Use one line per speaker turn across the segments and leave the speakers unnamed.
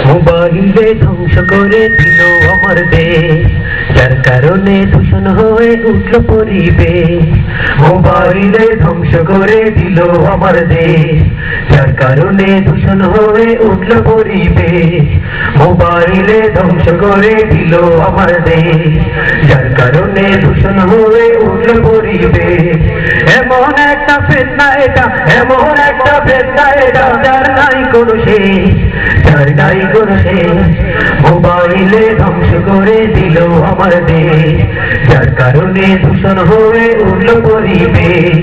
মোবাইলে ধ্বংস করে দিল আমার দেশ, যার কারণে দূষণ হয়ে উঠল পরিবেশ। মোবাইলে ধ্বংস করে দিল আমার দেশ, যার কারণে দূষণ হয়ে উঠল পরিবেশ। মোবাইলে ধ্বংস করে দিল আমার দেশ, যার কারণে দূষণ হয়ে উঠল পরিবেশ। এমন একটা ফেতনা এটা, এমন একটা ফেতনা এটা, যার নাই কোনো শেষ, যার নাই কোনো শেষ। মোবাইলে ধ্বংস করে দিল আমার দেশ, যার কারণে দূষণ হয়ে উঠল পরিবেশ।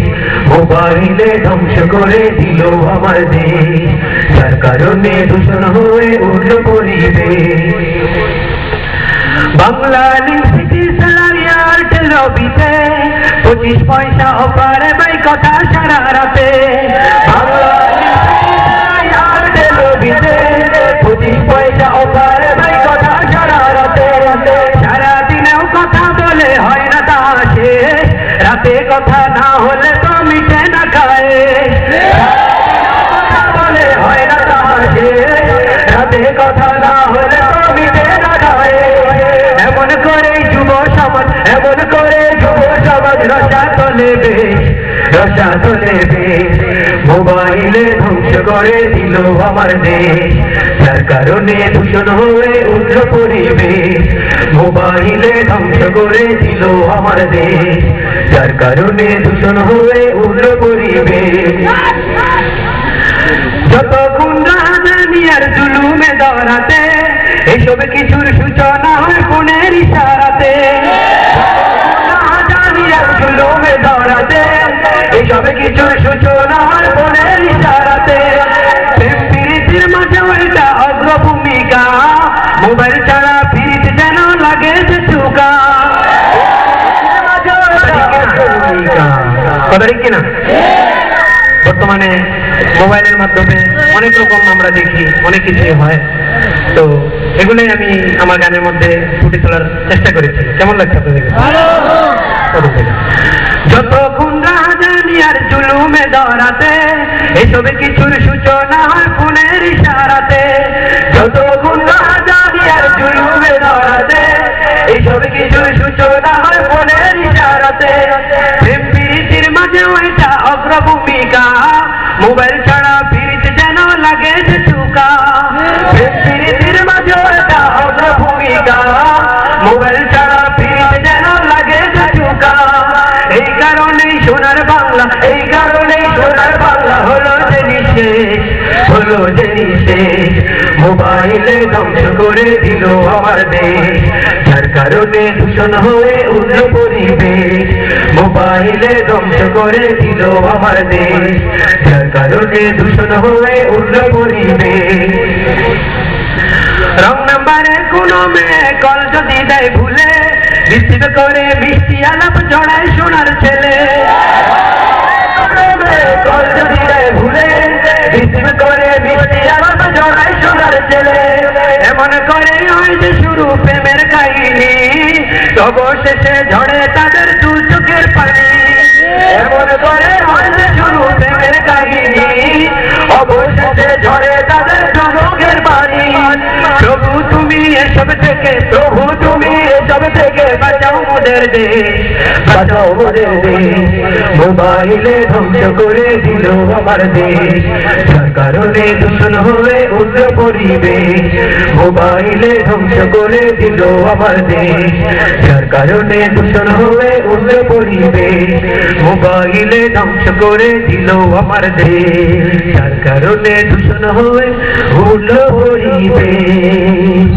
মোবাইলে ধ্বংস করে দিল আমার দেশ, যার কারণে দূষণ হয়ে উঠল পরিবেশ। বাংলালিংক সিটি স্যালারি এয়ারটেল রবিতে 25 পয়সা অফারে ভাই কথা সারা রাতে। বাংলালিংক এয়ারটেল রবিতে 25 পয়সা অফারে ভাই কথা সারা রাতে। সারাদিনেও কথা বলে হয় না তা শেষ, রাতে কথা না হলে তো মিটে না খায়। কথা বলে হয় না তা শেষ, রাতে কথা না হলে তো মিটে না খায়। এমন করে যুব সমাজ, এমন করে যুব সমাজ রসা তোলে বেশ, রসা তোলে বেশ। মোবাইলে ধ্বংস করে দিল আমার দেশ, যার কারণে দূষণ হয়ে উঠল পরিবেশ। মোবাইলে ধ্বংস করে দিল আমার দেশ, যার কারণে দূষণ হয়ে উঠল পরিবেশ। যতক্ষণ রাজধানী আর জুলুমে দরাতে, এসব কিছুর সূচনা হয় ফোনের ইশারাতে। রাজধানী আর জুলুমে দরাতে, এসব কিছুর সূচনা হয় ফোনের ইশারাতে। প্রেম প্রীতির মাঝে এটা অগ্রভূমিকা, মোবাইল ছাড়া প্রীতি যেন লাগে যে চুকা। কথা ঠিক কিনা? বর্তমানে মোবাইলের মাধ্যমে অনেক রকম আমরা দেখি, অনেক কিছুই হয়। তো এগুলোই আমি আমার গানের মধ্যে ফুটে তোলার চেষ্টা করেছি। কেমন লাগছে আপনাদের? যতক্ষণ রাজধানী আর জুলুমে দরাতে, এসব কিছুর সূচনা হয় ফোনের ইশারাতে। যতক্ষণ রাজধানী আর জুলুমে দরাতে, এসব কিছুর সূচনা হয় ফোনের ইশারাতে। প্রেম প্রীতির মাঝে ওইটা অগ্রভূমিকা, মোবাইল ছাড়া প্রীতি যেন লাগে যে চুকা। প্রেম প্রীতির মাঝে ওইটা অগ্রভূমিকা, মোবাইল ছাড়া প্রীতি যেন লাগে যে চুকা। এই কারণেই সোনার বাংলা, এই কারণেই সোনার বাংলা হলো যে নিঃশেষ, হলো যে নিঃশেষ। মোবাইলে ধ্বংস করে দিল আমার দেশ, যার কারণে দূষণ হয়ে উঠল পরিবেশ। মোবাইলে ধ্বংস করে দিল আমার দেশ, যার কারণে দূষণ হয়ে উঠল পরিবেশ। রং নাম্বারে কোনো মেয়ে কল যদি দেয় ভুলে, রিসিভ করে মিষ্টি আলাপ জড়ায় সোনার ছেলে। কল যদি দেয় ভুলে, রিসিভ করে মিষ্টি আলাপ জড়ায় সোনার ছেলে। এমন করে হয় যে শুরু প্রেমের কাহিনী, অবশেষে ঝরে তাদের দু চোখের পানি। এমন করে হয় যে শুরু প্রেমের কাহিনী, অবশেষে ঝরে তাদের দু চোখের পানি। প্রভু তুমি এসব থেকে, প্রভু তুমি এসব থেকে বাঁচাও মোদের দেশ, বাঁচাও মোদের দেশ। মোবাইলে ধ্বংস করে দিল আমার দেশ, যার কারণে দূষণ হয়ে উঠল পরিবেশ। মোবাইলে ধ্বংস করে দিল আমার দেশ, যার কারণে দূষণ হয়ে উঠল পরিবেশ। মোবাইলে ধ্বংস করে দিল আমার দেশ, যার কারণে দূষণ হয়ে উঠল পরিবেশ।